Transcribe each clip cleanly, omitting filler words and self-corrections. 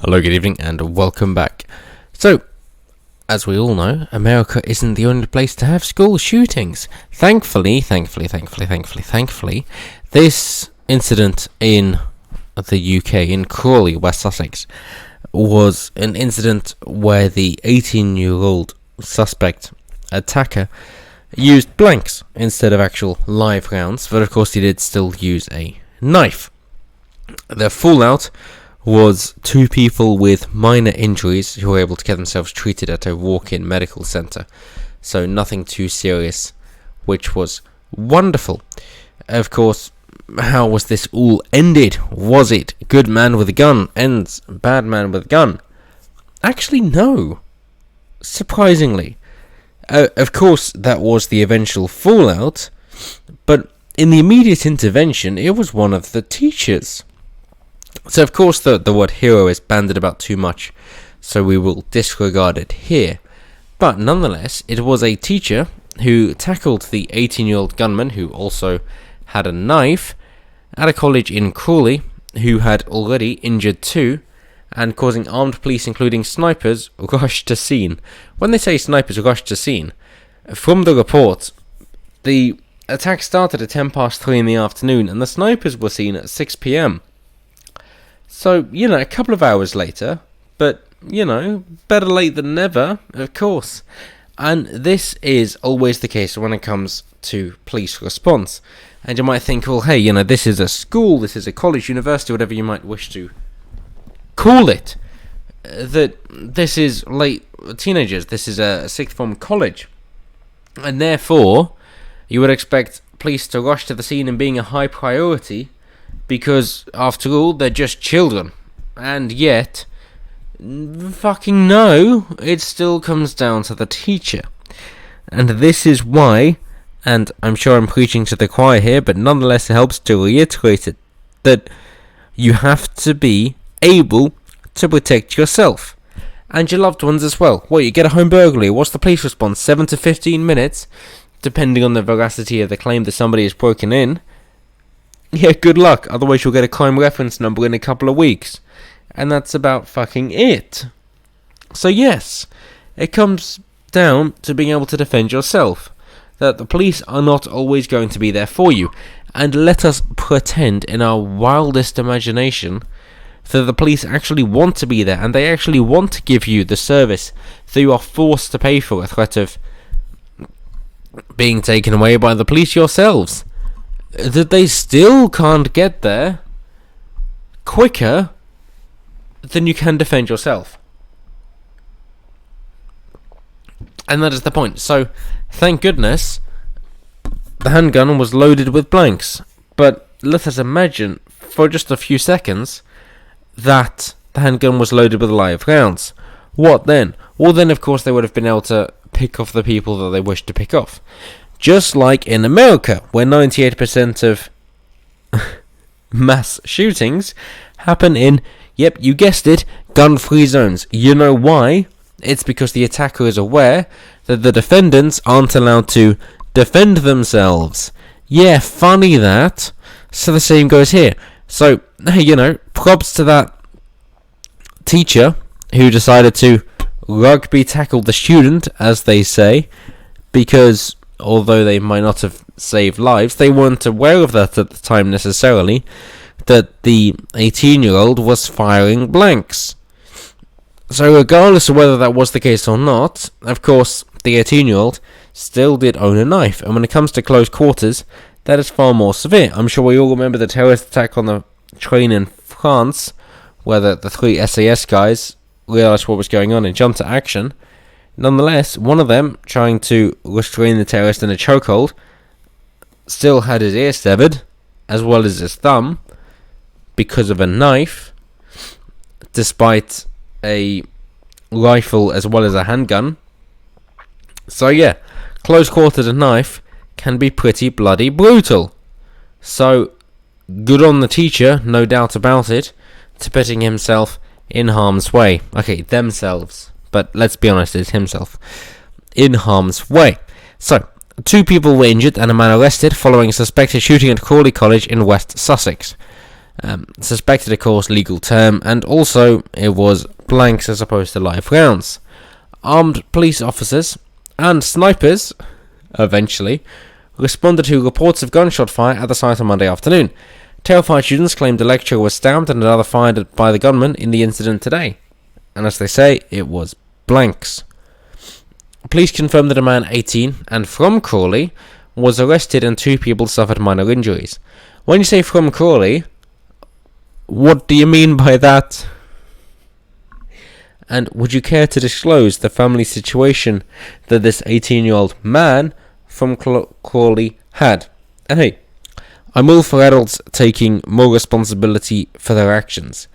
Hello, good evening, and welcome back. So, as we all know, America isn't the only place to have school shootings. Thankfully, this incident in the UK, in Crawley, West Sussex, was an incident where the 18-year-old suspect attacker used blanks instead of actual live rounds, but of course he did still use a knife. The fallout was two people with minor injuries who were able to get themselves treated at a walk-in medical centre. So nothing too serious, which was wonderful. Of course, how was this all ended? Was it good man with a gun ends bad man with a gun? Actually, no. Surprisingly. Of course, that was the eventual fallout, but in the immediate intervention, it was one of the teachers. So, of course, the word hero is bandied about too much, so we will disregard it here. But nonetheless, it was a teacher who tackled the 18-year-old gunman, who also had a knife, at a college in Crawley, who had already injured two, and causing armed police, including snipers, rush to scene. When they say snipers rush to scene, from the report, the attack started at 3:10 in the afternoon, and the snipers were seen at 6 p.m. So, a couple of hours later, but, better late than never, of course. And this is always the case when it comes to police response. And you might think, well, hey, this is a school, this is a college, university, whatever you might wish to call it. That this is late teenagers, this is a sixth form college. And therefore, you would expect police to rush to the scene and being a high priority, because, after all, they're just children. And yet, fucking no, it still comes down to the teacher. And this is why, and I'm sure I'm preaching to the choir here, but nonetheless it helps to reiterate it, that you have to be able to protect yourself. And your loved ones as well. Well, you get a home burglary, what's the police response? 7 to 15 minutes, depending on the veracity of the claim that somebody is broken in. Yeah, good luck, otherwise you'll get a crime reference number in a couple of weeks. And that's about fucking it. So yes, it comes down to being able to defend yourself. That the police are not always going to be there for you. And let us pretend in our wildest imagination that the police actually want to be there, and they actually want to give you the service that you are forced to pay for, a threat of being taken away by the police yourselves. That they still can't get there quicker than you can defend yourself. And that is the point. So, thank goodness, the handgun was loaded with blanks. But let us imagine, for just a few seconds, that the handgun was loaded with live rounds. What then? Well, then, of course, they would have been able to pick off the people that they wished to pick off. Just like in America, where 98% of mass shootings happen in, yep, you guessed it, gun-free zones. You know why? It's because the attacker is aware that the defendants aren't allowed to defend themselves. Yeah, funny that. So the same goes here. So, props to that teacher who decided to rugby tackle the student, as they say, because although they might not have saved lives, they weren't aware of that at the time necessarily, that the 18-year-old was firing blanks. So regardless of whether that was the case or not, of course, the 18-year-old still did own a knife, and when it comes to close quarters, that is far more severe. I'm sure we all remember the terrorist attack on the train in France, where the three SAS guys realised what was going on and jumped to action. Nonetheless, one of them, trying to restrain the terrorist in a chokehold, still had his ear severed, as well as his thumb, because of a knife, despite a rifle as well as a handgun. So yeah, close quarters and knife can be pretty bloody brutal. So, good on the teacher, no doubt about it, to putting himself in harm's way. Okay, themselves. But let's be honest, it's himself. In harm's way. So, 2 people were injured and a man arrested following a suspected shooting at Crawley College in West Sussex. Suspected, of course, legal term, and also it was blanks as opposed to live rounds. Armed police officers and snipers, eventually, responded to reports of gunshot fire at the site on Monday afternoon. Terrified students claimed a lecturer was stabbed and another fired by the gunman in the incident today. And as they say, it was blanks. Police confirmed that a man 18 and from Crawley was arrested and 2 people suffered minor injuries. When you say from Crawley, what do you mean by that? And would you care to disclose the family situation that this 18-year-old man from Crawley had? And hey, I'm all for adults taking more responsibility for their actions,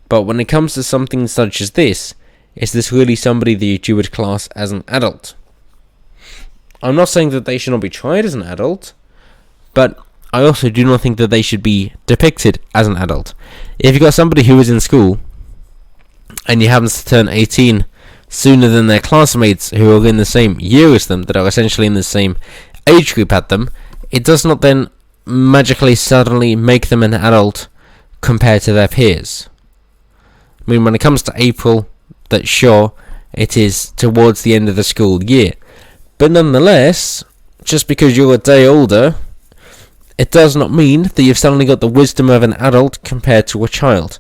but when it comes to something such as this, is this really somebody that you would class as an adult? I'm not saying that they should not be tried as an adult, but I also do not think that they should be depicted as an adult. If you've got somebody who is in school and you happen to turn 18 sooner than their classmates who are in the same year as them, that are essentially in the same age group at them, it does not then magically suddenly make them an adult compared to their peers. I mean, when it comes to April, that sure, it is towards the end of the school year, but nonetheless, just because you're a day older, it does not mean that you've suddenly got the wisdom of an adult compared to a child.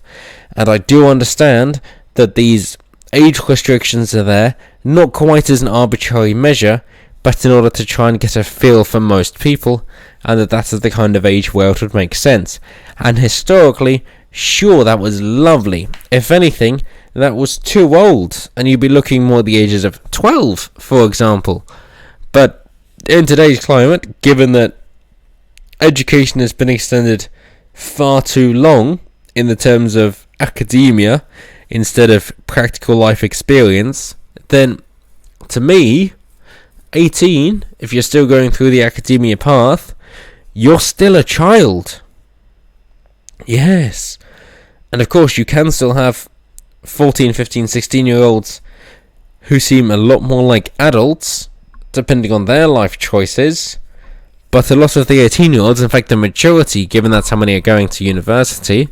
And I do understand that these age restrictions are there, not quite as an arbitrary measure, but in order to try and get a feel for most people, and that is the kind of age where it would make sense. And historically, sure, that was lovely. If anything, that was too old, and you'd be looking more at the ages of 12, for example. But in today's climate, given that education has been extended far too long in the terms of academia instead of practical life experience, then to me, 18, if you're still going through the academia path, you're still a child. Yes. And of course you can still have 14, 15, 16-year-olds who seem a lot more like adults, depending on their life choices. But a lot of the 18-year-olds, in fact the majority, given that's how many are going to university,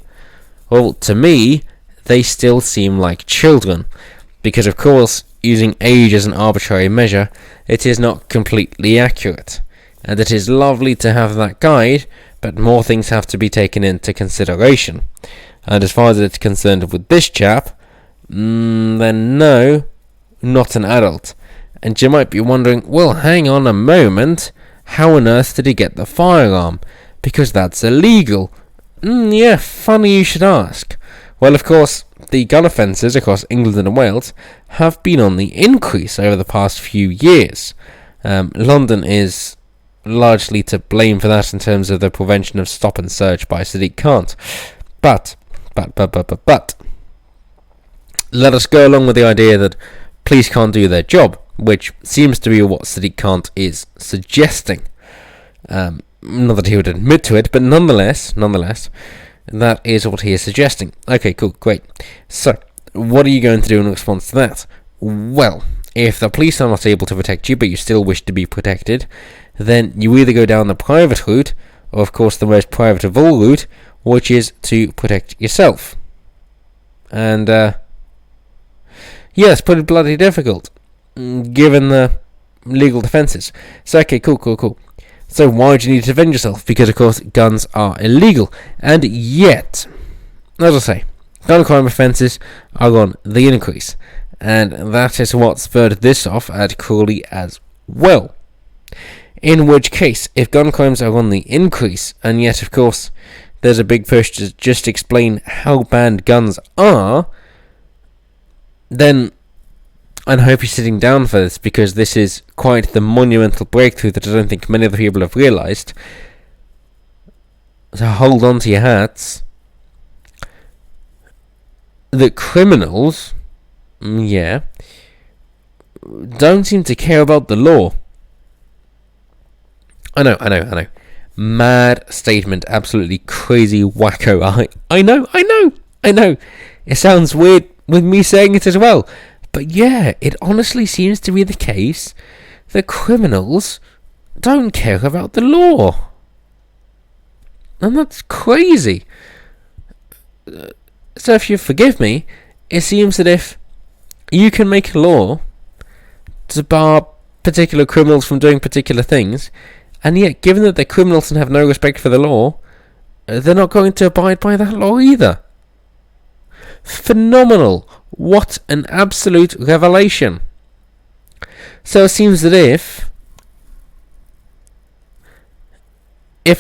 well, to me, they still seem like children. Because of course, using age as an arbitrary measure, it is not completely accurate. And it is lovely to have that guide, but more things have to be taken into consideration. And as far as it's concerned with this chap, then no, not an adult. And you might be wondering, well, hang on a moment, how on earth did he get the firearm? Because that's illegal. Yeah, funny you should ask. Well, of course, the gun offences across England and Wales have been on the increase over the past few years. London is largely to blame for that in terms of the prevention of stop and search by Sadiq Khan. But, let us go along with the idea that police can't do their job, which seems to be what Sadiq Khan is suggesting. Not that he would admit to it, but nonetheless, that is what he is suggesting. Okay, cool, great. So, what are you going to do in response to that? Well, if the police are not able to protect you, but you still wish to be protected, then you either go down the private route, or of course the most private of all route, which is to protect yourself. And, yeah, it's pretty bloody difficult, given the legal defences. So, okay, cool. So why do you need to defend yourself? Because, of course, guns are illegal. And yet, as I say, gun crime offences are on the increase. And that is what spurred this off at Crawley as well. In which case, if gun crimes are on the increase, and yet, of course, there's a big push to just explain how bad guns are, then and I hope you're sitting down for this, because this is quite the monumental breakthrough that I don't think many other people have realised. So hold on to your hats. The criminals, don't seem to care about the law. I know. Mad statement, absolutely crazy wacko. I know. It sounds weird with me saying it as well. But yeah, it honestly seems to be the case that criminals don't care about the law. And that's crazy. So if you forgive me, it seems that if you can make a law to bar particular criminals from doing particular things, and yet given that they're criminals and have no respect for the law, they're not going to abide by that law either. Phenomenal. What an absolute revelation. So it seems that if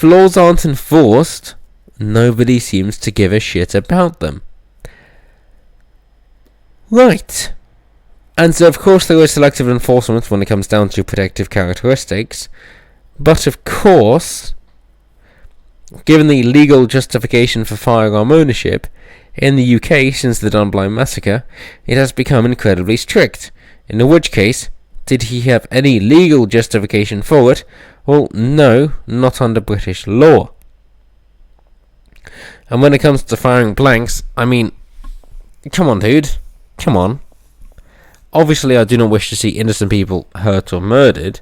laws aren't enforced, nobody seems to give a shit about them. Right. And so of course there is selective enforcement when it comes down to protective characteristics, but of course, given the legal justification for firearm ownership, in the UK since the Dunblane massacre, it has become incredibly strict. In which case, did he have any legal justification for it? Well, no, not under British law. And when it comes to firing blanks, I mean, come on, dude. Come on. Obviously, I do not wish to see innocent people hurt or murdered,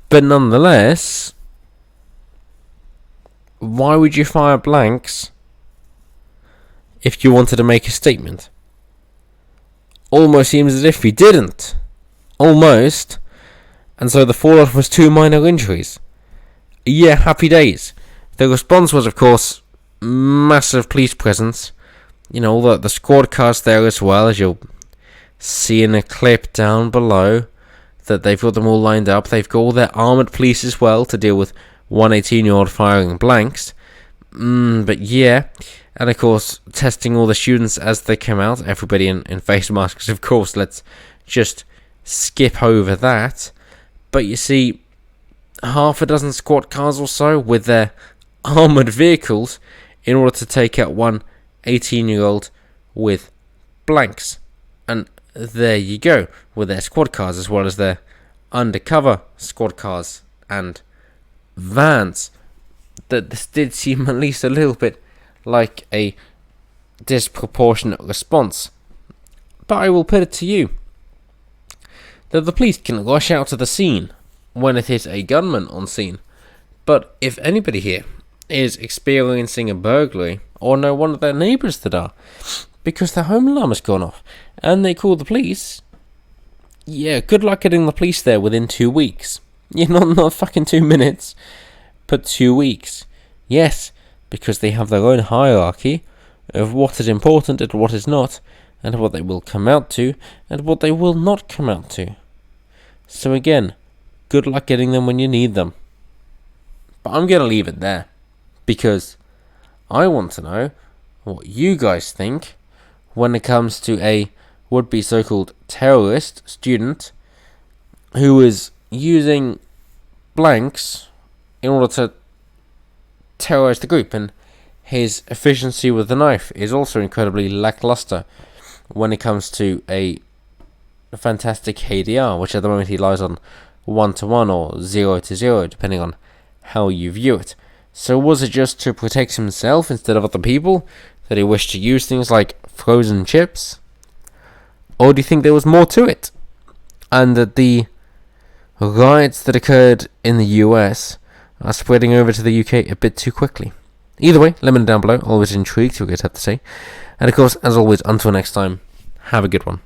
but nonetheless, why would you fire blanks if you wanted to make a statement? Almost seems as if he didn't. Almost. And so the fallout was 2 minor injuries. Yeah, happy days. The response was, of course, massive police presence. You know, the squad cars there as well, as you'll see in a clip down below, that they've got them all lined up. They've got all their armoured police as well to deal with 118-year-old firing blanks. But yeah, and of course, testing all the students as they come out, everybody in face masks, of course. Let's just skip over that. But you see, half a dozen squad cars or so with their armoured vehicles in order to take out one 18-year-old with blanks. And there you go, with their squad cars as well as their undercover squad cars and vans. That this did seem at least a little bit like a disproportionate response. But I will put it to you that the police can rush out to the scene when it is a gunman on scene. But if anybody here is experiencing a burglary, or know one of their neighbours that are, because their home alarm has gone off, and they call the police, yeah, good luck getting the police there within 2 weeks. Yeah, not fucking 2 minutes, but 2 weeks. Yes, because they have their own hierarchy of what is important and what is not, and what they will come out to, and what they will not come out to. So again, good luck getting them when you need them. But I'm going to leave it there, because I want to know what you guys think when it comes to a would-be so-called terrorist student who is using blanks in order to terrorize the group, and his efficiency with the knife is also incredibly lackluster when it comes to a fantastic KDR, which at the moment he lies on 1-1 or 0-0, depending on how you view it. So was it just to protect himself instead of other people that he wished to use things like frozen chips? Or do you think there was more to it, and that the riots that occurred in the US are spreading over to the UK a bit too quickly? Either way, let me know down below. Always intrigued to what you guys have to say. And of course, as always, until next time, have a good one.